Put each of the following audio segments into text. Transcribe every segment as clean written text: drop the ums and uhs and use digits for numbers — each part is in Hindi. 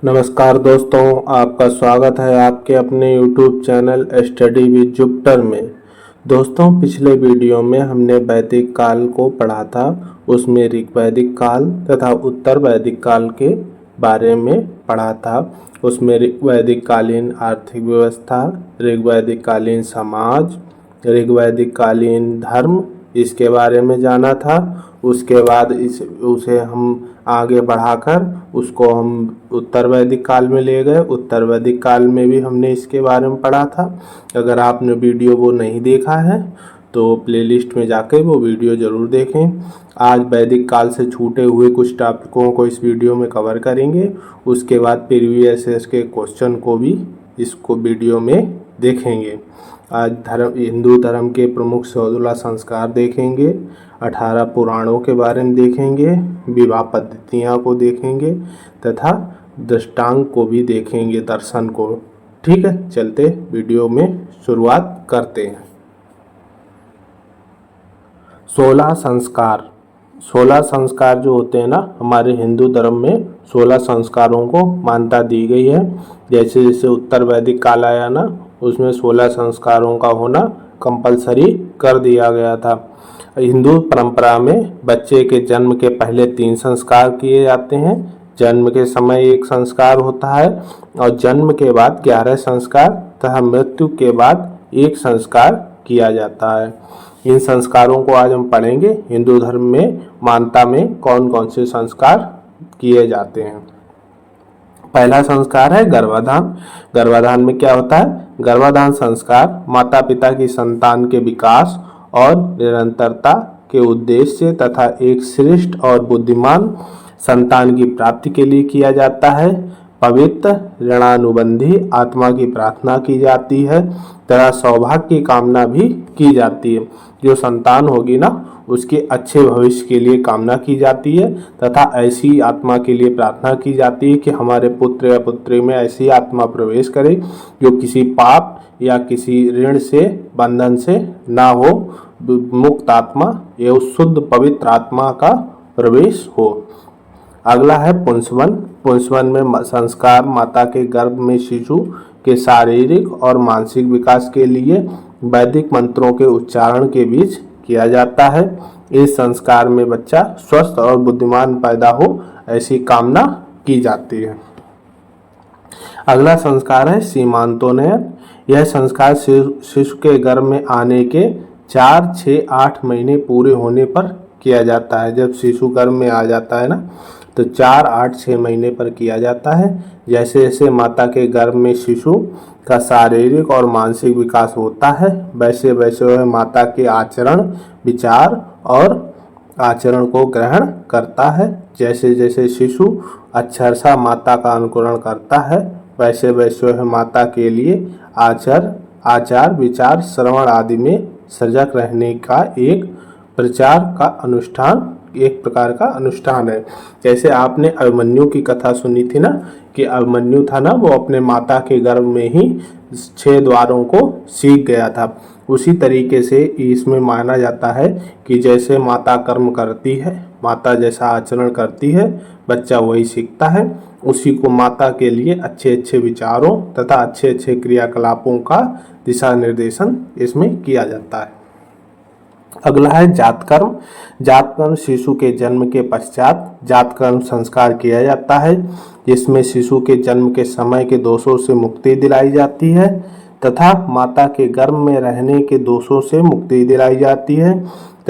नमस्कार दोस्तों, आपका स्वागत है आपके अपने YouTube channel study with Jupiter में। दोस्तों, पिछले वीडियो में हमने वैदिक काल को पढ़ा था। उसमें ऋग्वैदिक काल तथा उत्तर वैदिक काल के बारे में पढ़ा था। उसमें ऋग्वैदिक कालीन आर्थिक व्यवस्था, ऋग्वैदिक कालीन समाज, ऋग्वैदिक कालीन धर्म, इसके बारे में जाना था। उसके बाद उसे हम आगे बढ़ाकर उसको हम उत्तर वैदिक काल में ले गए। उत्तर वैदिक काल में भी हमने इसके बारे में पढ़ा था। अगर आपने वीडियो वो नहीं देखा है तो प्लेलिस्ट में जाकर वो वीडियो ज़रूर देखें। आज वैदिक काल से छूटे हुए कुछ टॉपिकों को इस वीडियो में कवर करेंगे। उसके बाद प्रीवियस के क्वेश्चन को भी इसको वीडियो में देखेंगे। आज हिंदू धर्म के प्रमुख 16 संस्कार देखेंगे, 18 पुराणों के बारे में देखेंगे, विवाह पद्धतियाँ को देखेंगे तथा दृष्टांत को भी देखेंगे, दर्शन को। ठीक है, चलते वीडियो में शुरुआत करते हैं। 16 संस्कार। 16 संस्कार जो होते हैं ना, हमारे हिंदू धर्म में 16 संस्कारों को मान्यता दी गई है। जैसे जैसे उत्तर वैदिक काल आया ना, उसमें 16 संस्कारों का होना कंपलसरी कर दिया गया था। हिंदू परंपरा में बच्चे के जन्म के पहले 3 संस्कार किए जाते हैं। जन्म के समय एक संस्कार होता है और जन्म के बाद 11 संस्कार तथा मृत्यु के बाद एक संस्कार किया जाता है। इन संस्कारों को आज हम पढ़ेंगे। हिंदू धर्म में मान्यता में कौन कौन से संस्कार किए जाते हैं। पहला संस्कार है गर्भाधान। गर्भाधान में क्या होता है? गर्भाधान संस्कार माता पिता की संतान के विकास और निरंतरता के उद्देश्य तथा एक श्रेष्ठ और बुद्धिमान संतान की प्राप्ति के लिए किया जाता है। पवित्र ऋणानुबंधी आत्मा की प्रार्थना की जाती है तथा सौभाग्य की कामना भी की जाती है। जो संतान होगी ना, उसके अच्छे भविष्य के लिए कामना की जाती है तथा ऐसी आत्मा के लिए प्रार्थना की जाती है कि हमारे पुत्र या पुत्री में ऐसी आत्मा प्रवेश करे जो किसी पाप या किसी ऋण से, बंधन से ना हो, मुक्त आत्मा एवं शुद्ध पवित्र आत्मा का प्रवेश हो। अगला है पुंसवन। पुंसवन में संस्कार माता के गर्भ में शिशु के शारीरिक और मानसिक विकास के लिए वैदिक मंत्रों के उच्चारण के बीच किया जाता है। इस संस्कार में बच्चा स्वस्थ और बुद्धिमान पैदा हो, ऐसी कामना की जाती है। अगला संस्कार है सीमांतोन्नयन। यह संस्कार शिशु के गर्भ में आने के 4, 6, 8 महीने पूरे होने पर किया जाता है। जब शिशु गर्भ में आ जाता है ना, तो 4, 8, 6 महीने पर किया जाता है। जैसे जैसे माता के गर्भ में शिशु का शारीरिक और मानसिक विकास होता है, वैसे वैसे वह माता के आचरण, विचार और आचरण को ग्रहण करता है। जैसे जैसे शिशु अक्षरशः माता का अनुकरण करता है, वैसे वैसे वह माता के लिए आचार, विचार, श्रवण आदि में सजग रहने का एक प्रकार का अनुष्ठान है। जैसे आपने अभिमन्यु की कथा सुनी थी ना, कि अभिमन्यु था ना, वो अपने माता के गर्भ में ही 6 द्वारों को सीख गया था। उसी तरीके से इसमें माना जाता है कि जैसे माता कर्म करती है, माता जैसा आचरण करती है, बच्चा वही सीखता है। उसी को माता के लिए अच्छे अच्छे विचारों तथा अच्छे अच्छे क्रियाकलापों का दिशा निर्देशन इसमें किया जाता है। अगला है जातकर्म। जातकर्म शिशु के जन्म के पश्चात जातकर्म संस्कार किया जाता है, जिसमें शिशु के जन्म के समय के दोषों से मुक्ति दिलाई जाती है तथा माता के गर्भ में रहने के दोषों से मुक्ति दिलाई जाती है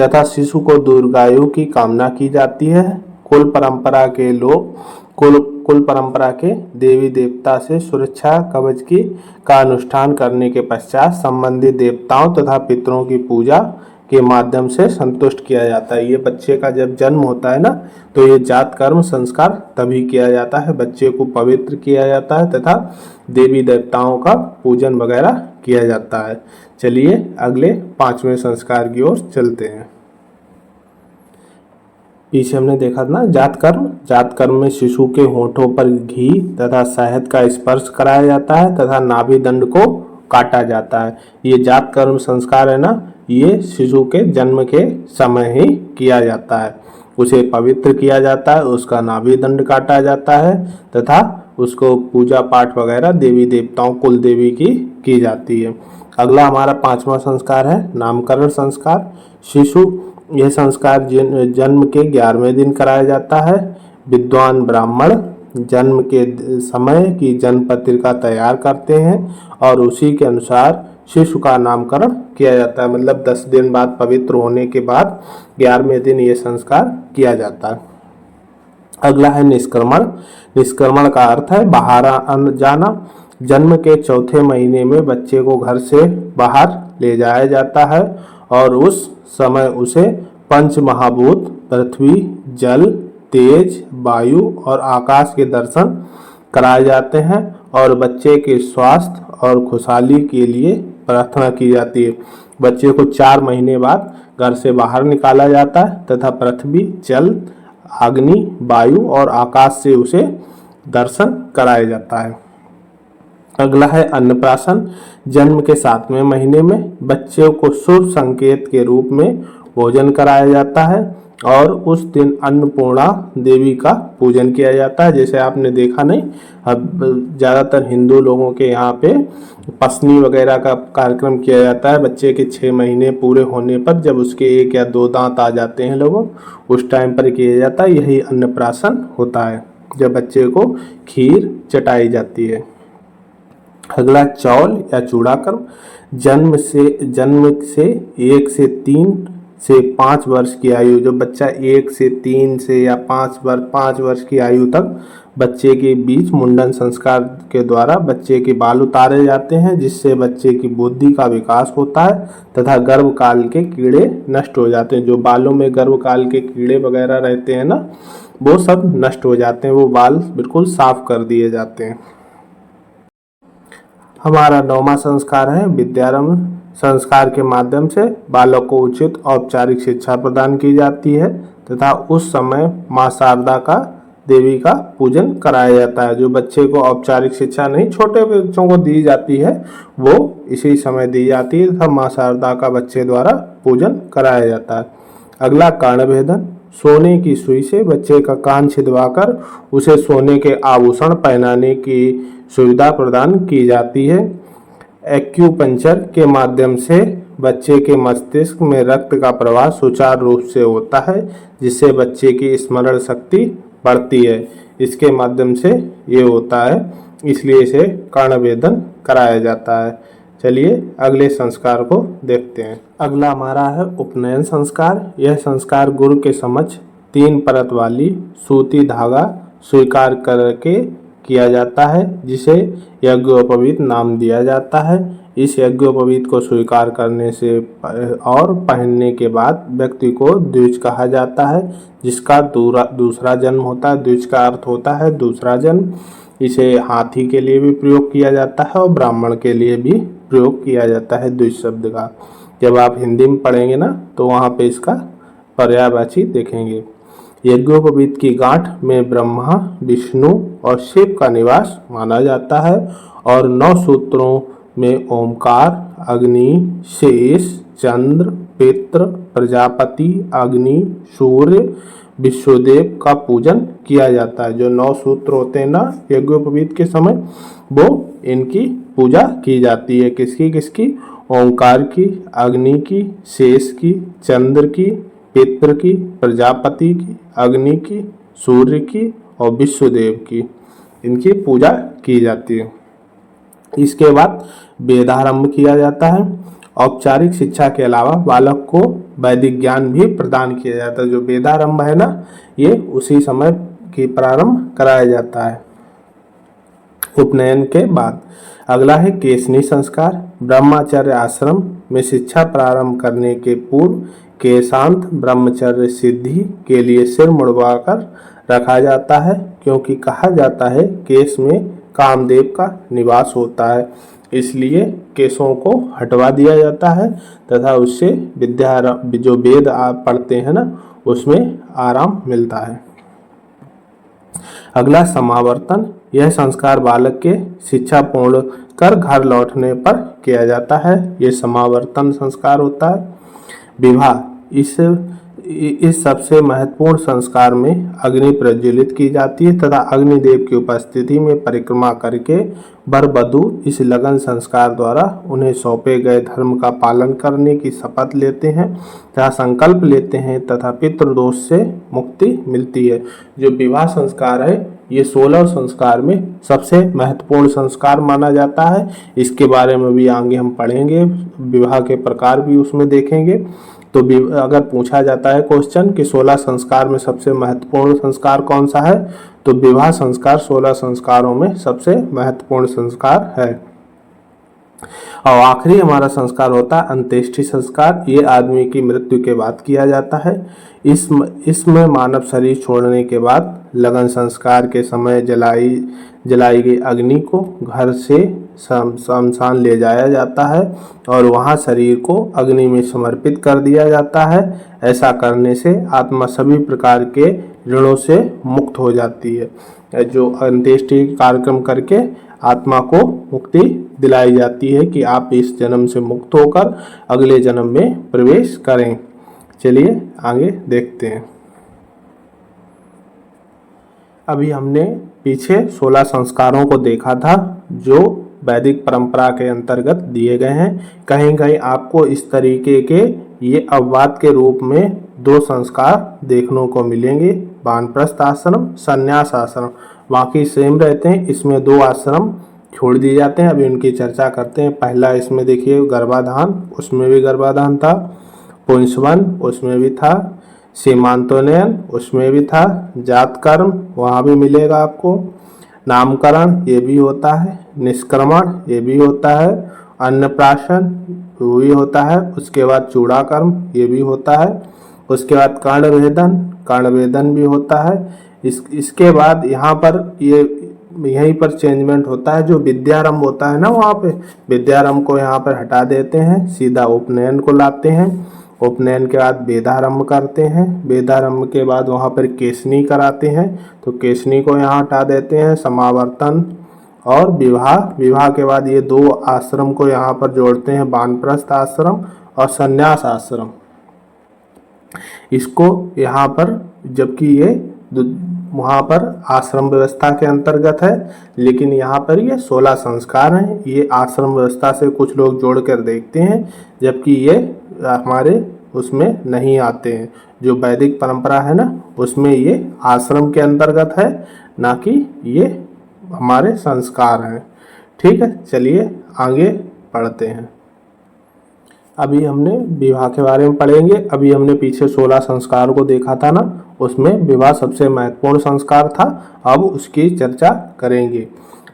तथा शिशु को दीर्घायु की कामना की जाती है। कुल परंपरा के देवी देवता से सुरक्षा कवच का अनुष्ठान करने के पश्चात संबंधित देवताओं तथा पितरों की पूजा के माध्यम से संतुष्ट किया जाता है। ये बच्चे का जब जन्म होता है ना, तो ये जात कर्म संस्कार तभी किया जाता है। बच्चे को पवित्र किया जाता है तथा देवी देवताओं का पूजन वगैरह किया जाता है। चलिए अगले 5वें संस्कार की ओर चलते हैं। पीछे हमने देखा था ना जात कर्म में शिशु के होठों पर घी तथा शहद का स्पर्श कराया जाता है तथा नाभि दंड को काटा जाता है। ये जात कर्म संस्कार है ना, ये शिशु के जन्म के समय ही किया जाता है। उसे पवित्र किया जाता है, उसका नाभि दंड काटा जाता है तथा उसको पूजा पाठ वगैरह देवी देवताओं कुल देवी की जाती है। अगला हमारा 5वां संस्कार है नामकरण संस्कार। शिशु यह संस्कार जन्म के 11वें दिन कराया जाता है। विद्वान ब्राह्मण जन्म के समय की जन्म पत्रिका तैयार करते हैं और उसी के अनुसार शिशु का नामकरण किया जाता है। मतलब 10 दिन बाद पवित्र होने के बाद 11वें दिन ये संस्कार किया जाता है। अगला है निष्क्रमण। निष्क्रमण का अर्थ है बाहर जाना। जन्म के 4थे महीने में बच्चे को घर से बाहर ले जाया जाता है और उस समय उसे पंच महाभूत पृथ्वी, जल, तेज, वायु और आकाश के दर्शन कराए जाते हैं और बच्चे के स्वास्थ्य और खुशहाली के लिए प्रार्थना की जाती है। बच्चे को 4 महीने बाद घर से बाहर निकाला जाता है तथा पृथ्वी, जल, अग्नि, वायु और आकाश से उसे दर्शन कराया जाता है। अगला है अन्नप्राशन। जन्म के 7वें महीने में बच्चे को शुभ संकेत के रूप में भोजन कराया जाता है और उस दिन अन्नपूर्णा देवी का पूजन किया जाता है। जैसे आपने देखा नहीं, अब ज़्यादातर हिंदू लोगों के यहाँ पे पसनी वगैरह का कार्यक्रम किया जाता है बच्चे के 6 महीने पूरे होने पर, जब उसके 1 या 2 दांत आ जाते हैं लोगों, उस टाइम पर किया जाता है। यही अन्नप्राशन होता है जब बच्चे को खीर चटाई जाती है। अगला चौल या चूड़ाकर्म। जन्म से 1 से 3 से 5 वर्ष की आयु, जो बच्चा 1 से 3 से या 5 वर्ष की आयु तक बच्चे के बीच मुंडन संस्कार के द्वारा बच्चे के बाल उतारे जाते हैं, जिससे बच्चे की बुद्धि का विकास होता है तथा गर्भकाल के कीड़े नष्ट हो जाते हैं। जो बालों में गर्भकाल के कीड़े वगैरह रहते हैं ना, वो सब नष्ट हो जाते हैं, वो बाल बिल्कुल साफ कर दिए जाते हैं। हमारा 9वां संस्कार है विद्यारंभ। संस्कार के माध्यम से बालक को उचित औपचारिक शिक्षा प्रदान की जाती है तथा उस समय माँ शारदा का देवी का पूजन कराया जाता है। जो बच्चे को औपचारिक शिक्षा नहीं, छोटे बच्चों को दी जाती है, वो इसी समय दी जाती है तथा माँ शारदा का बच्चे द्वारा पूजन कराया जाता है। अगला कर्णभेदन। सोने की सुई से बच्चे का कान छिदवाकर उसे सोने के आभूषण पहनाने की सुविधा प्रदान की जाती है। एक्यूपंक्चर के माध्यम से बच्चे के मस्तिष्क में रक्त का प्रवाह सुचारू रूप से होता है, जिससे बच्चे की स्मरण शक्ति बढ़ती है। इसके माध्यम से ये होता है, इसलिए इसे कर्णभेदन कराया जाता है। चलिए अगले संस्कार को देखते हैं। अगला हमारा है उपनयन संस्कार। यह संस्कार गुरु के समक्ष 3 परत वाली सूती धागा स्वीकार करके किया जाता है, जिसे यज्ञोपवीत नाम दिया जाता है। इस यज्ञोपवीत को स्वीकार करने से और पहनने के बाद व्यक्ति को द्विज कहा जाता है, जिसका दूसरा जन्म होता है। द्विज का अर्थ होता है दूसरा जन्म। इसे हाथी के लिए भी प्रयोग किया जाता है और ब्राह्मण के लिए भी प्रयोग किया जाता है द्विज शब्द का। जब आप हिंदी में पढ़ेंगे ना, तो वहाँ पे इसका पर्यायवाची देखेंगे। यज्ञोपवीत की गांठ में ब्रह्मा, विष्णु और शिव का निवास माना जाता है और 9 सूत्रों में ओमकार, अग्नि, शेष, चंद्र, पितृ, प्रजापति, अग्नि, सूर्य, विश्वदेव का पूजन किया जाता है। जो 9 सूत्र होते हैं ना यज्ञोपवीत के समय, वो इनकी पूजा की जाती है। किसकी? ओंकार की, अग्नि की, शेष की, चंद्र की, पितृ की, प्रजापति की, अग्नि की, सूर्य की और विश्वदेव की, इनकी पूजा की जाती है। इसके बाद वेदारंभ किया जाता है। औपचारिक शिक्षा के अलावा बालक को वैदिक ज्ञान भी प्रदान किया जाता है। जो वेदारंभ है ना, ये उसी समय की प्रारंभ कराया जाता है उपनयन के बाद। अगला है केशनी संस्कार। ब्रह्मचर्य आश्रम में शिक्षा प्रारंभ करने के पूर्व केशांत ब्रह्मचर्य सिद्धि के लिए सिर मुड़वाकर रखा जाता है, क्योंकि कहा जाता है केश में कामदेव का निवास होता है, इसलिए केशों को हटवा दिया जाता है तथा उससे विद्या जो वेद पढ़ते हैं ना, उसमें आराम मिलता है। अगला समावर्तन। यह संस्कार बालक के शिक्षा पूर्ण कर घर लौटने पर किया जाता है। ये समावर्तन संस्कार होता है। विवाह। इस सबसे महत्वपूर्ण संस्कार में अग्नि प्रज्वलित की जाती है तथा अग्निदेव की उपस्थिति में परिक्रमा करके वर वधू इस लगन संस्कार द्वारा उन्हें सौंपे गए धर्म का पालन करने की शपथ लेते हैं तथा संकल्प लेते हैं तथा पितृदोष से मुक्ति मिलती है। जो विवाह संस्कार है ये 16 संस्कार में सबसे महत्वपूर्ण संस्कार माना जाता है। इसके बारे में भी आगे हम पढ़ेंगे, विवाह के प्रकार भी उसमें देखेंगे। तो अगर पूछा जाता है क्वेश्चन कि 16 संस्कार में सबसे महत्वपूर्ण संस्कार कौन सा है, तो विवाह संस्कार 16 संस्कारों में सबसे महत्वपूर्ण संस्कार है। और आखिरी हमारा संस्कार होता है अंत्येष्टि संस्कार। ये आदमी की मृत्यु के बाद किया जाता है। इसमें मानव शरीर छोड़ने के बाद लगन संस्कार के समय जलाई गई अग्नि को घर से शमशान ले जाया जाता है और वहां शरीर को अग्नि में समर्पित कर दिया जाता है। ऐसा करने से आत्मा सभी प्रकार के ऋणों से मुक्त हो जाती है। जो अंत्येष्टि कार्यक्रम करके आत्मा को मुक्ति दिलाई जाती है कि आप इस जन्म से मुक्त होकर अगले जन्म में प्रवेश करें। चलिए आगे देखते हैं। अभी हमने पीछे 16 संस्कारों को देखा था जो वैदिक परंपरा के अंतर्गत दिए गए हैं। कहीं कहीं आपको इस तरीके के ये अपवाद के रूप में 2 संस्कार देखने को मिलेंगे, वानप्रस्थ आश्रम, संन्यास आश्रम। बाकी सेम रहते हैं, इसमें 2 आश्रम छोड़ दिए जाते हैं। अभी उनकी चर्चा करते हैं। पहला इसमें देखिए गर्भाधान, उसमें भी गर्भाधान था। पुंसवन, उसमें भी था। सीमांतोन्नयन, उसमें भी था। जात कर्म, वहाँ भी मिलेगा आपको। नामकरण, ये भी होता है। निष्क्रमण, ये भी होता है। अन्नप्राशन, वो भी होता है। उसके बाद चूड़ा कर्म, ये भी होता है। उसके बाद कर्णवेदन भी होता है। इसके बाद यहाँ पर यहीं पर चेंजमेंट होता है। जो विद्यारंभ होता है ना, वहाँ पे विद्यारंभ को यहाँ पर हटा देते हैं, सीधा उपनयन को लाते हैं। उपनयन के बाद वेदारंभ करते हैं। वेदारंभ के बाद वहाँ पर केशनी कराते हैं, तो केशनी को यहाँ हटा देते हैं। समावर्तन और विवाह के बाद ये 2 आश्रम को यहाँ पर जोड़ते हैं, वानप्रस्थ आश्रम और संन्यास आश्रम। इसको यहाँ पर, जबकि ये वहाँ पर आश्रम व्यवस्था के अंतर्गत है, लेकिन यहाँ पर ये 16 संस्कार हैं। ये आश्रम व्यवस्था से कुछ लोग जोड़कर देखते हैं, जबकि ये हमारे उसमें नहीं आते हैं। जो वैदिक परंपरा है ना, उसमें ये आश्रम के अंतर्गत है, ना कि ये हमारे संस्कार हैं। ठीक है, चलिए आगे पढ़ते हैं। अभी हमने विवाह के बारे में पढ़ेंगे। अभी हमने पीछे 16 संस्कार को देखा था ना, उसमें विवाह सबसे महत्वपूर्ण संस्कार था। अब उसकी चर्चा करेंगे।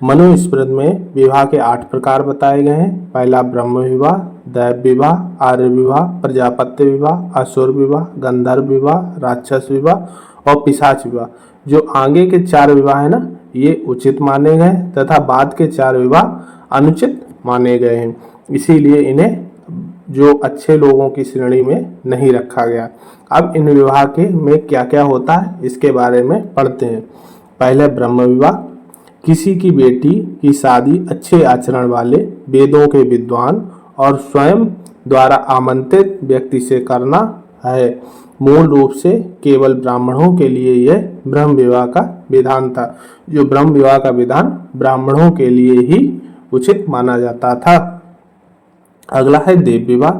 मनुस्मृति में विवाह के 8 प्रकार बताए गए हैं। पहला ब्रह्म विवाह, दैव विवाह, आर्य विवाह, प्रजापत्य विवाह, असुर विवाह, गंधर्व विवाह, राक्षस विवाह और पिशाच विवाह। जो आगे के 4 विवाह है ना, ये उचित माने गए तथा बाद के 4 विवाह अनुचित माने गए हैं। इसीलिए इन्हें जो अच्छे लोगों की श्रेणी में नहीं रखा गया। अब इन विवाह के में क्या क्या होता है, इसके बारे में पढ़ते हैं। पहले ब्रह्म विवाह, किसी की बेटी की शादी अच्छे आचरण वाले, वेदों के विद्वान और स्वयं द्वारा आमंत्रित व्यक्ति से करना है। मूल रूप से केवल ब्राह्मणों के लिए यह ब्रह्म विवाह का विधान था। जो ब्रह्म विवाह का विधान ब्राह्मणों के लिए ही उचित माना जाता था। अगला है देव विवाह।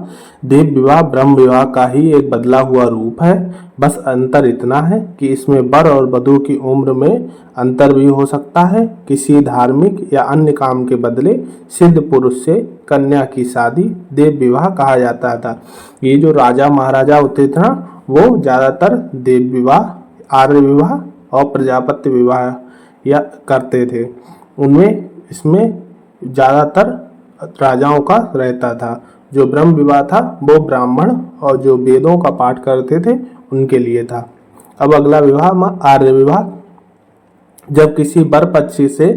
देव विवाह ब्रह्म विवाह का ही एक बदला हुआ रूप है। बस अंतर इतना है कि इसमें वर और वधू की उम्र में अंतर भी हो सकता है। किसी धार्मिक या अन्य काम के बदले सिद्ध पुरुष से कन्या की शादी देव विवाह कहा जाता था। ये जो राजा महाराजा होते थे ना, वो ज़्यादातर देव विवाह, आर्य विवाह और प्रजापत्य विवाह या करते थे। उनमें इसमें ज़्यादातर राजाओं का रहता था। जो ब्रह्म विवाह था वो ब्राह्मण और जो वेदों का पाठ करते थे उनके लिए था। अब अगला विवाह आर्य विवाह। जब किसी वर पक्षी से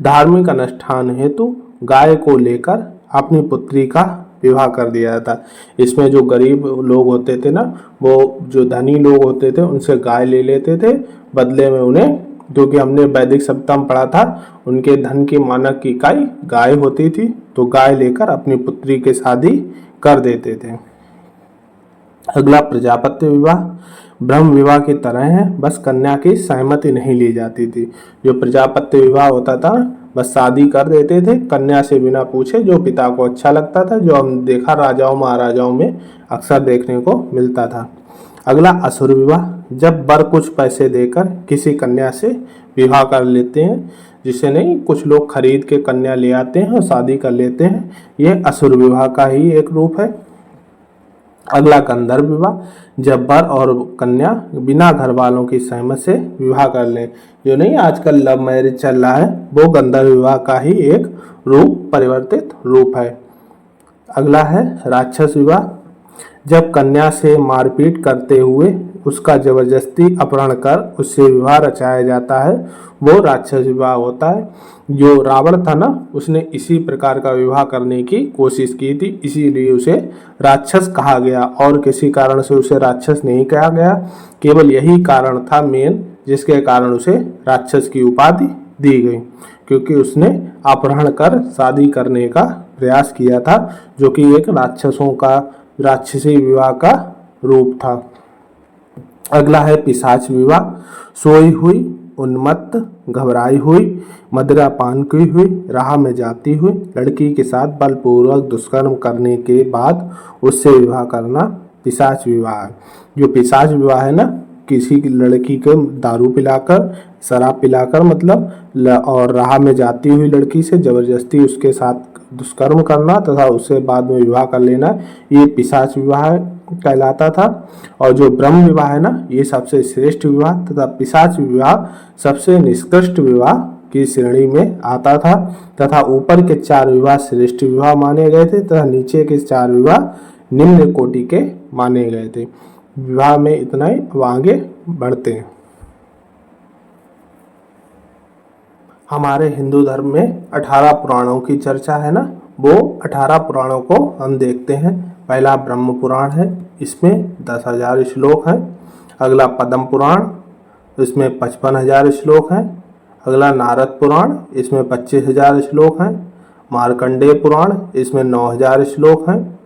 धार्मिक अनुष्ठान हेतु गाय को लेकर अपनी पुत्री का विवाह कर दिया जाता। इसमें जो गरीब लोग होते थे ना, वो जो धनी लोग होते थे उनसे गाय ले लेते थे, बदले में उन्हें, क्योंकि हमने वैदिक सप्तम पढ़ा था, उनके धन की मानक की इकाई गाय होती थी, तो गाय लेकर अपनी पुत्री की शादी कर देते थे। अगला प्रजापत्य विवाह ब्रह्म विवाह की तरह है, बस कन्या की सहमति नहीं ली जाती थी। जो प्रजापत्य विवाह होता था बस शादी कर देते थे कन्या से बिना पूछे, जो पिता को अच्छा लगता था, जो हम देखा राजाओं महाराजाओं में अक्सर देखने को मिलता था। अगला असुर विवाह, जब वर कुछ पैसे देकर किसी कन्या से विवाह कर लेते हैं, जिसे नहीं कुछ लोग खरीद के कन्या ले आते हैं और शादी कर लेते हैं, यह असुर विवाह का ही एक रूप है। अगला गंधर्व विवाह, जब वर और कन्या बिना घर वालों की सहमति से विवाह कर लें, जो नहीं आजकल लव मैरिज चल रहा है, वो गंधर्व विवाह का ही एक रूप परिवर्तित रूप है। अगला है राक्षस विवाह, जब कन्या से मारपीट करते हुए उसका जबरदस्ती अपहरण कर उससे विवाह रचाया जाता है, वो राक्षस विवाह होता है। जो रावण था ना, उसने इसी प्रकार का विवाह करने की कोशिश की थी, इसीलिए उसे राक्षस कहा गया, और किसी कारण से उसे राक्षस नहीं कहा गया, केवल यही कारण था मेन जिसके कारण उसे राक्षस की उपाधि दी गई, क्योंकि उसने अपहरण कर शादी करने का प्रयास किया था, जो कि एक राक्षसी विवाह का रूप था। अगला है पिशाच विवाह, सोई हुई, उन्मत्त, घबराई हुई, मदिरा पान की हुई, राह में जाती हुई लड़की के साथ बलपूर्वक दुष्कर्म करने के बाद उससे विवाह करना पिशाच विवाह है। जो पिशाच विवाह है ना, किसी की लड़की को दारू पिलाकर, शराब पिलाकर मतलब, और राह में जाती हुई लड़की से जबरदस्ती उसके साथ दुष्कर्म करना तथा उससे बाद में विवाह कर लेना, ये पिशाच विवाह कहलाता था। और जो ब्रह्म विवाह है ना, ये सबसे श्रेष्ठ विवाह तथा पिशाच विवाह सबसे निष्कृष्ट विवाह की श्रेणी में आता था, तथा ऊपर के 4 विवाह श्रेष्ठ विवाह माने गए थे तथा नीचे के 4 विवाह निम्न कोटि के माने गए थे। विवाह में इतना ही, अब आगे बढ़ते हैं। हमारे हिंदू धर्म में 18 पुराणों की चर्चा है ना, वो 18 पुराणों को हम देखते हैं। पहला ब्रह्म पुराण है, इसमें 10,000 श्लोक हैं। अगला पद्म पुराण, इसमें 55,000 श्लोक हैं। अगला नारद पुराण, इसमें 25,000 श्लोक हैं। मार्कंडेय पुराण, इसमें 9,000 श्लोक हैं।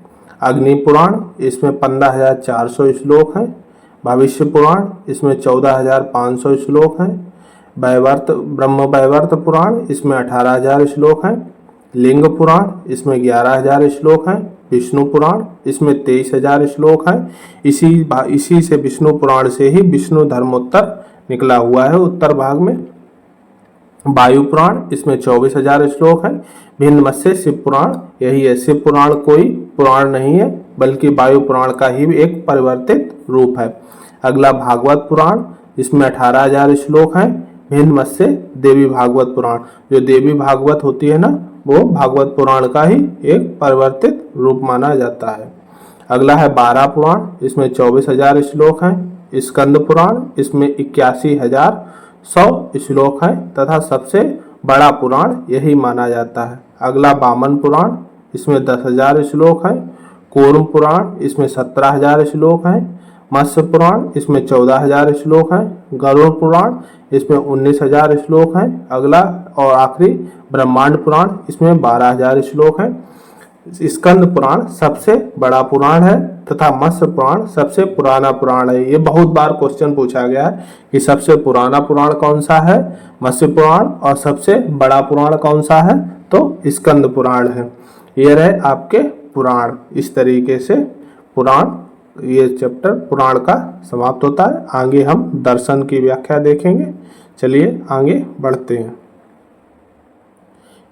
अग्नि पुराण, इसमें 15,400 श्लोक हैं। भविष्य पुराण, इसमें 14,500 श्लोक हैं। ब्रह्म वैवर्त पुराण, इसमें 18,000 श्लोक हैं। लिंग पुराण, इसमें 11,000 श्लोक हैं। विष्णु पुराण, इसमें 23,000 श्लोक हैं। इसी से विष्णु पुराण से ही विष्णु धर्मोत्तर निकला हुआ है उत्तर भाग में। वायु पुराण, इसमें 24,000 श्लोक हैं। भिन्न मत से शिव पुराण यही है। शिव पुराण कोई पुराण नहीं है, बल्कि वायु पुराण का ही एक परिवर्तित रूप है। अगला भागवत पुराण, इसमें 18,000 श्लोक हैं। भिन्न मत से देवी भागवत पुराण, जो देवी भागवत होती है ना, वो भागवत पुराण का ही एक परिवर्तित रूप माना जाता है। अगला है 12 पुराण, इसमें 24,000 श्लोक हैं। स्कंद पुराण, इसमें 81,100 श्लोक हैं तथा सबसे बड़ा पुराण यही माना जाता है। अगला वामन पुराण, इसमें 10,000 श्लोक हैं। कूर्म पुराण, इसमें 17,000 श्लोक हैं। मत्स्य पुराण, इसमें 14,000 श्लोक हैं। गरुड़ पुराण, इसमें 19,000 श्लोक हैं। अगला और आखिरी ब्रह्मांड पुराण, इसमें 12,000 श्लोक हैं। स्कंद पुराण सबसे बड़ा पुराण है तथा मत्स्य पुराण सबसे पुराना पुराण है। ये बहुत बार क्वेश्चन पूछा गया है कि सबसे पुराना पुराण कौन सा है, मत्स्य पुराण, और सबसे बड़ा पुराण कौन सा है, तो स्कंद पुराण है। ये रहे आपके पुराण। इस तरीके से पुराण, ये चैप्टर पुराण का समाप्त होता है। आगे हम दर्शन की व्याख्या देखेंगे। चलिए आगे बढ़ते हैं।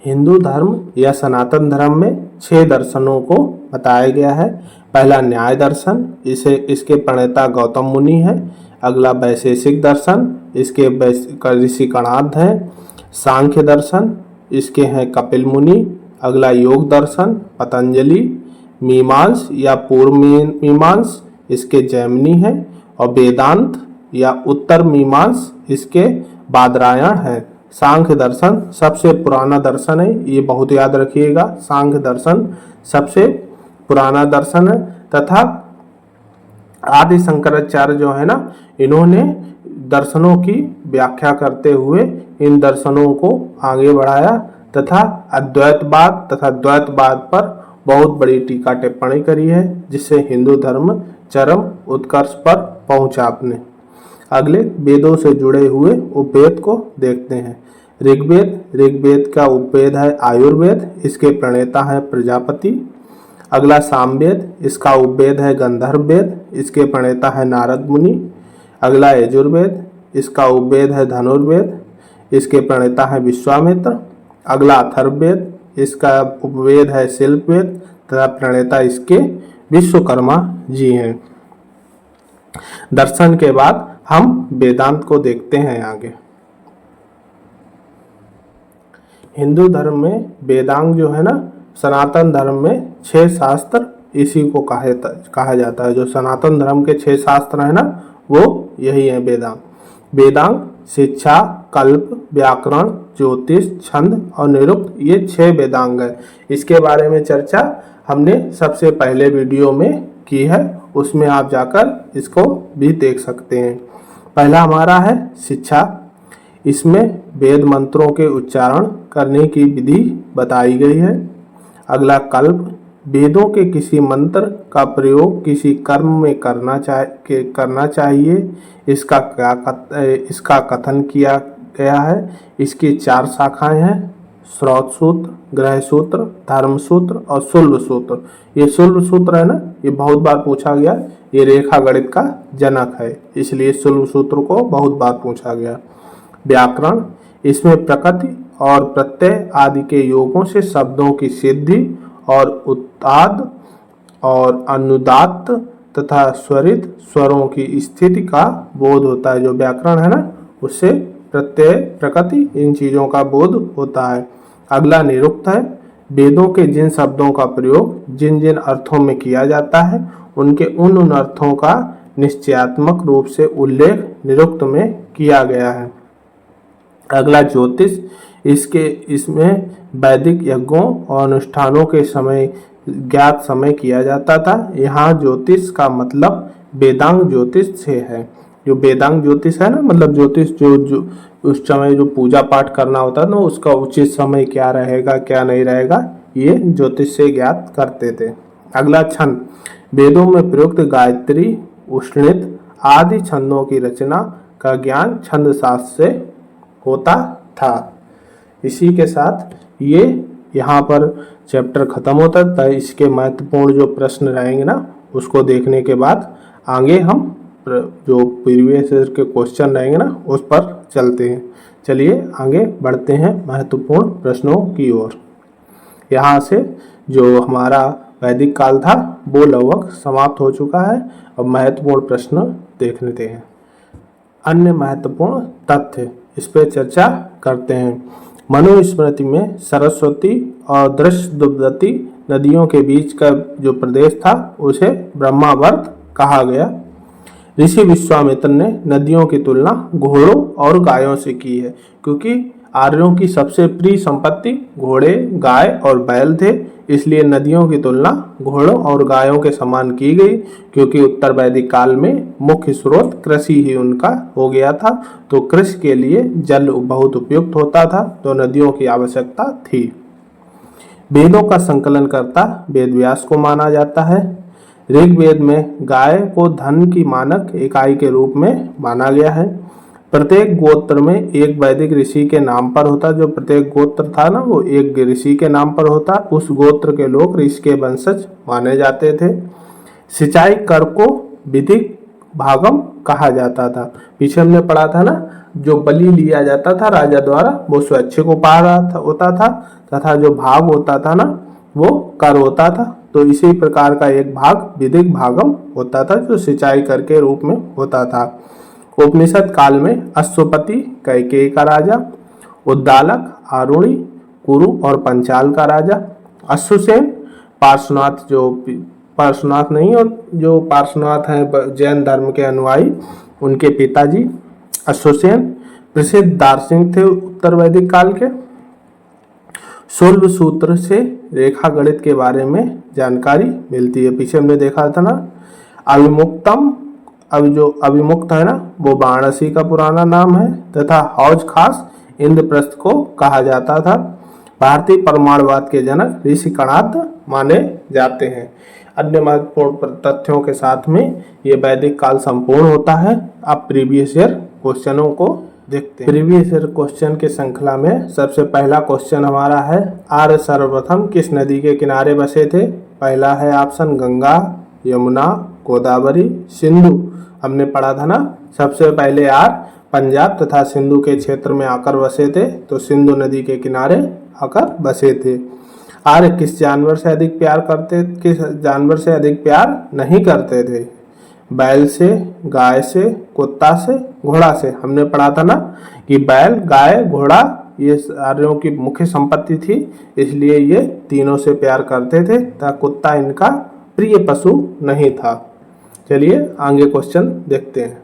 हिंदू धर्म या सनातन धर्म में 6 दर्शनों को बताया गया है। पहला न्याय दर्शन, इसके प्रणेता गौतम मुनि हैं। अगला वैशेषिक दर्शन, इसके ऋषि कणाद हैं। सांख्य दर्शन, इसके हैं कपिल मुनि। अगला योग दर्शन पतंजलि। मीमांस या पूर्व मीमांस, इसके जैमिनी हैं। और वेदांत या उत्तर मीमांस, इसके बादरायण हैं। सांख्य दर्शन सबसे पुराना दर्शन है, ये बहुत याद रखिएगा। सांख्य दर्शन सबसे पुराना दर्शन है तथा आदि शंकराचार्य जो है ना, इन्होंने दर्शनों की व्याख्या करते हुए इन दर्शनों को आगे बढ़ाया तथा अद्वैतवाद तथा द्वैतवाद पर बहुत बड़ी टीका टिप्पणी करी है, जिससे हिंदू धर्म चरम उत्कर्ष पर पहुंचा अपने। अगले वेदों से जुड़े हुए उपवेद को देखते हैं। ऋग्वेद का उपवेद है आयुर्वेद, इसके प्रणेता है प्रजापति। अगला सामवेद, इसका उपवेद है गंधर्व वेद, इसके प्रणेता है नारद मुनि। अगला यजुर्वेद, इसका उपवेद है धनुर्वेद, इसके प्रणेता है विश्वामित्र। अगला अथर्ववेद, इसका उपवेद है शिल्पवेद तथा प्रणेता इसके विश्वकर्मा जी हैं। दर्शन के बाद हम वेदांत को देखते हैं आगे। हिंदू धर्म में वेदांग जो है ना, सनातन धर्म में 6 शास्त्र इसी को कहा जाता है। जो सनातन धर्म के 6 शास्त्र है ना, वो यही है वेदांग। वेदांग शिक्षा, कल्प, व्याकरण, ज्योतिष, छंद और निरुक्त, ये 6 वेदांग है। इसके बारे में चर्चा हमने सबसे पहले वीडियो में की है, उसमें आप जाकर इसको भी देख सकते हैं। पहला हमारा है शिक्षा। इसमें वेद मंत्रों के उच्चारण करने की विधि बताई गई है। अगला कल्प, वेदों के किसी मंत्र का प्रयोग किसी कर्म में करना चाहिए, इसका कथन किया गया है। इसकी 4 शाखाएं हैं, श्रौत सूत्र, ग्रह सूत्र, धर्म सूत्र और शुल्ब सूत्र। ये शुल्ब सूत्र है ना, ये बहुत बार पूछा गया, ये रेखा गणित का जनक है, इसलिए शुल्ब सूत्र को बहुत बार पूछा गया। व्याकरण, इसमें प्रकृति और प्रत्यय आदि के योगों से शब्दों की सिद्धि और उत्ताद और अनुदात्त तथा स्वरित स्वरों की स्थिति का बोध होता है। जो व्याकरण है ना, उससे प्रत्यय, प्रकृति, इन चीज़ों का बोध होता है। अगला निरुक्त है। वेदों के जिन शब्दों का प्रयोग जिन जिन अर्थों में किया जाता है, उनके उन अर्थों का निश्चयात्मक रूप से उल्लेख निरुक्त में किया गया है। अगला ज्योतिष, इसमें वैदिक यज्ञों और अनुष्ठानों के समय ज्ञात समय किया जाता था। यहाँ ज्योतिष का मतलब वेदांग ज्योतिष से है। जो वेदांग ज्योतिष है ना, मतलब ज्योतिष जो उस समय जो पूजा पाठ करना होता है ना, उसका उचित समय क्या रहेगा क्या नहीं रहेगा, ये ज्योतिष से ज्ञात करते थे। अगला छंद, वेदों में प्रयुक्त गायत्री, उष्णित आदि छंदों की रचना का ज्ञान छंद शास्त्र से होता था। इसी के साथ ये यहाँ पर चैप्टर खत्म होता है। इसके महत्वपूर्ण जो प्रश्न रहेंगे ना, उसको देखने के बाद आगे हम जो प्रीवियस ईयर के क्वेश्चन रहेंगे ना, उस पर चलते हैं। चलिए आगे बढ़ते हैं महत्वपूर्ण प्रश्नों की ओर। यहाँ से जो हमारा वैदिक काल था वो लगभग समाप्त हो चुका है। अब महत्वपूर्ण प्रश्न देख लेते हैं। अन्य महत्वपूर्ण तथ्य, इस पर चर्चा करते हैं। मनुस्मृति में सरस्वती और दृष्टद्युम्न नदियों के बीच का जो प्रदेश था उसे ब्रह्मावर्त कहा गया। ऋषि विश्वामित्र ने नदियों की तुलना घोड़ों और गायों से की है, क्योंकि आर्यों की सबसे प्रिय संपत्ति घोड़े, गाय और बैल थे। इसलिए नदियों की तुलना घोड़ों और गायों के समान की गई, क्योंकि उत्तर वैदिक काल में मुख्य स्रोत कृषि ही उनका हो गया था। तो कृषि के लिए जल बहुत उपयुक्त होता था, तो नदियों की आवश्यकता थी। वेदों का संकलन करता वेद व्यास को माना जाता है। ऋग्वेद में गाय को धन की मानक इकाई के रूप में माना गया है। प्रत्येक गोत्र में एक वैदिक ऋषि के नाम पर होता। जो प्रत्येक गोत्र था ना, वो एक ऋषि के नाम पर होता। उस गोत्र के लोग ऋषि के वंशज माने जाते थे। सिंचाई कर को विधिक भागम कहा जाता था। पीछे हमने पढ़ा था ना, जो बलि लिया जाता था राजा द्वारा, वो स्वच्छ को पा रहा होता था, तथा जो भाग होता था ना, वो कर होता था। तो इसी प्रकार का एक भाग विधिक भागम होता था, जो सिंचाई कर के रूप में होता था। उपनिषद काल में अश्वपति कैकेयी का राजा, उद्दालक आरुणि कुरु और पंचाल का राजा, अश्वसेन पार्श्वनाथ, जो पार्श्वनाथ नहीं और जो पार्श्वनाथ हैं जैन धर्म के अनुयायी, उनके पिताजी अश्वसेन प्रसिद्ध दार्शनिक थे उत्तर वैदिक काल के। शुल्ब सूत्र से रेखा गणित के बारे में जानकारी मिलती है। पीछे हमने देखा था ना, अविमुक्तम, अब जो अविमुक्त है ना, वो वाराणसी का पुराना नाम है, तथा हौज खास इंद्रप्रस्थ को कहा जाता था। भारतीय परमाणुवाद के जनक ऋषि कणाद माने जाते हैं। अन्य महत्वपूर्ण तथ्यों के साथ में ये वैदिक काल संपूर्ण होता है। अब प्रीवियस ईयर क्वेश्चनों को देखते हैं। प्रीवियस ईयर क्वेश्चन की श्रृंखला में सबसे पहला क्वेश्चन हमारा है, आर्य सर्वप्रथम किस नदी के किनारे बसे थे? पहला है ऑप्शन गंगा, यमुना, गोदावरी, सिंधु। हमने पढ़ा था ना, सबसे पहले आर्य पंजाब तथा सिंधु के क्षेत्र में आकर बसे थे, तो सिंधु नदी के किनारे आकर बसे थे। आर्य किस जानवर से अधिक प्यार नहीं करते थे? बैल से, गाय से, कुत्ता से, घोड़ा से। हमने पढ़ा था ना कि बैल, गाय, घोड़ा ये आर्यों की मुख्य संपत्ति थी, इसलिए ये तीनों से प्यार करते थे तथा कुत्ता इनका प्रिय पशु नहीं था। चलिए आगे क्वेश्चन देखते हैं।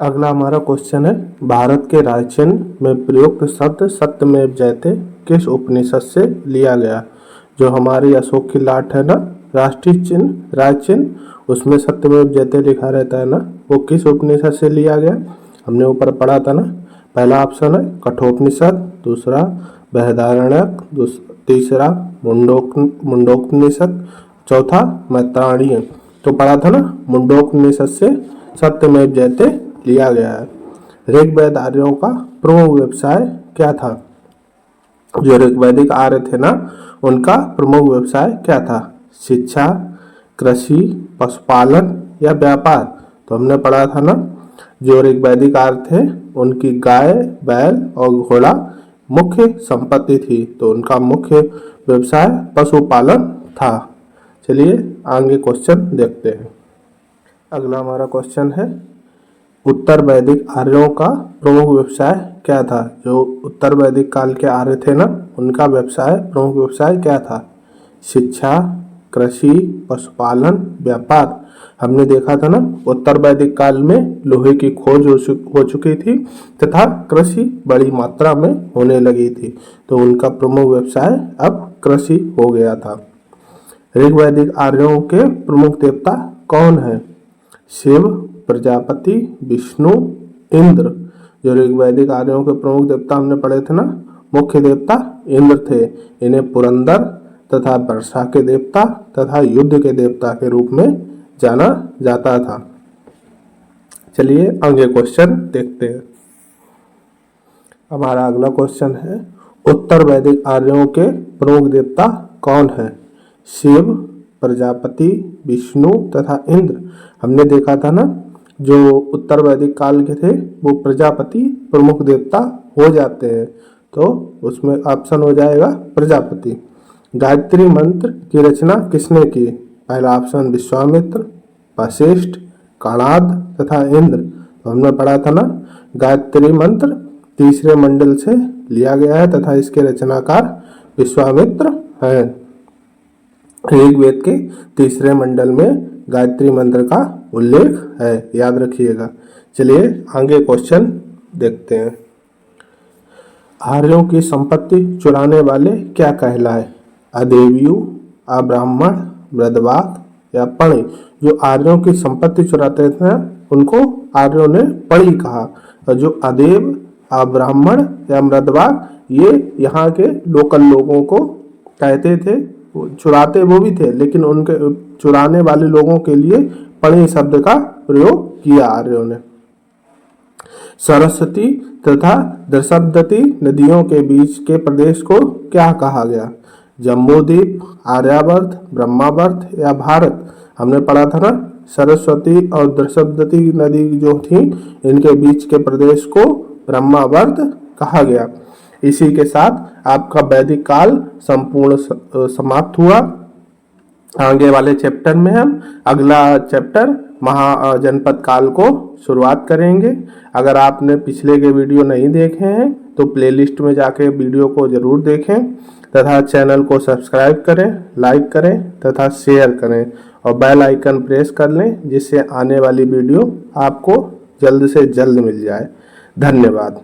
अगला हमारा क्वेश्चन है, भारत के राय चिन्ह में प्रयुक्त शब्द सत्यमेव जयते किस उपनिषद से लिया गया? जो हमारी अशोक की लाट है ना, राष्ट्रीय चिन्ह, राय चिन्ह, उसमें सत्यमेव जयते लिखा रहता है ना, वो किस उपनिषद से लिया गया? हमने ऊपर पढ़ा था ना। पहला ऑप्शन है कठोपनिषद, दूसरा बृहदारण्यक, तीसरा मुंडकोपनिषद, चौथा मैत्रायणी। तो पढ़ा था ना, मुंडकोपनिषद से सत्यमेव जयते लिया गया है। ऋग्वेद आर्यों का प्रमुख व्यवसाय क्या था? जो ऋग्वैदिक आर्य थे ना, उनका प्रमुख व्यवसाय क्या था? शिक्षा, कृषि, पशुपालन या व्यापार? तो हमने पढ़ा था ना, जो ऋग्वैदिक आर्य थे उनकी गाय, बैल और घोड़ा मुख्य संपत्ति थी, तो उनका मुख्य व्यवसाय पशुपालन था। चलिए आगे क्वेश्चन देखते हैं। अगला हमारा क्वेश्चन है, उत्तर वैदिक आर्यों का प्रमुख व्यवसाय क्या था? जो उत्तर वैदिक काल के आर्य थे ना, उनका प्रमुख व्यवसाय क्या था? शिक्षा, कृषि, पशुपालन, व्यापार। हमने देखा था ना, उत्तर वैदिक काल में लोहे की खोज हो चुकी थी तथा कृषि बड़ी मात्रा में होने लगी थी, तो उनका प्रमुख व्यवसाय अब कृषि हो गया था। ऋग्वैदिक आर्यों के प्रमुख देवता कौन है? शिव, प्रजापति, विष्णु, इंद्र। जो ऋग्वैदिक आर्यों के प्रमुख देवता हमने पढ़े थे ना, मुख्य देवता इंद्र थे। इन्हें पुरंदर तथा वर्षा के देवता तथा युद्ध के देवता के रूप में जाना जाता था। चलिए आगे क्वेश्चन देखते हैं। हमारा अगला क्वेश्चन है, उत्तर वैदिक आर्यों के प्रमुख देवता कौन है? शिव, प्रजापति, विष्णु तथा इंद्र। हमने देखा था ना, जो उत्तर वैदिक काल के थे वो प्रजापति प्रमुख देवता हो जाते हैं, तो उसमें ऑप्शन हो जाएगा प्रजापति। गायत्री मंत्र की रचना किसने की? पहला ऑप्शन विश्वामित्र, वशिष्ठ, कणाद तथा इंद्र। तो हमने पढ़ा था ना, गायत्री मंत्र तीसरे मंडल से लिया गया है तथा इसके रचनाकार विश्वामित्र हैं। ऋग्वेद के तीसरे मंडल में गायत्री मंत्र का उल्लेख है, याद रखिएगा। चलिए आगे क्वेश्चन देखते हैं। आर्यों की संपत्ति चुराने वाले क्या कहलाए? अदेवियु, अब्राह्मण, मृदवाक या पणि। जो आर्यों की संपत्ति चुराते थे उनको आर्यों ने पणि कहा, और जो अदेव, अब्राह्मण या मृदवाक ये यहाँ के लोकल लोगों को कहते थे। चुराते वो भी थे, लेकिन उनके चुराने वाले लोगों के लिए पणि शब्द का प्रयोग किया आर्यों ने। सरस्वती तथा दृषद्वती नदियों के बीच के प्रदेश को क्या कहा गया? जम्बूद्वीप, आर्यावर्त, ब्रह्मावर्त या भारत। हमने पढ़ा था ना, सरस्वती और दृषद्वती नदी जो थी इनके बीच के प्रदेश को ब्रह्मावर्त कहा गया। इसी के साथ आपका वैदिक काल संपूर्ण समाप्त हुआ। आगे वाले चैप्टर में हम अगला चैप्टर महाजनपद काल को शुरुआत करेंगे। अगर आपने पिछले के वीडियो नहीं देखे हैं तो प्लेलिस्ट में जाके वीडियो को जरूर देखें तथा चैनल को सब्सक्राइब करें, लाइक करें तथा शेयर करें और बेल आइकन प्रेस कर लें, जिससे आने वाली वीडियो आपको जल्द से जल्द मिल जाए। धन्यवाद।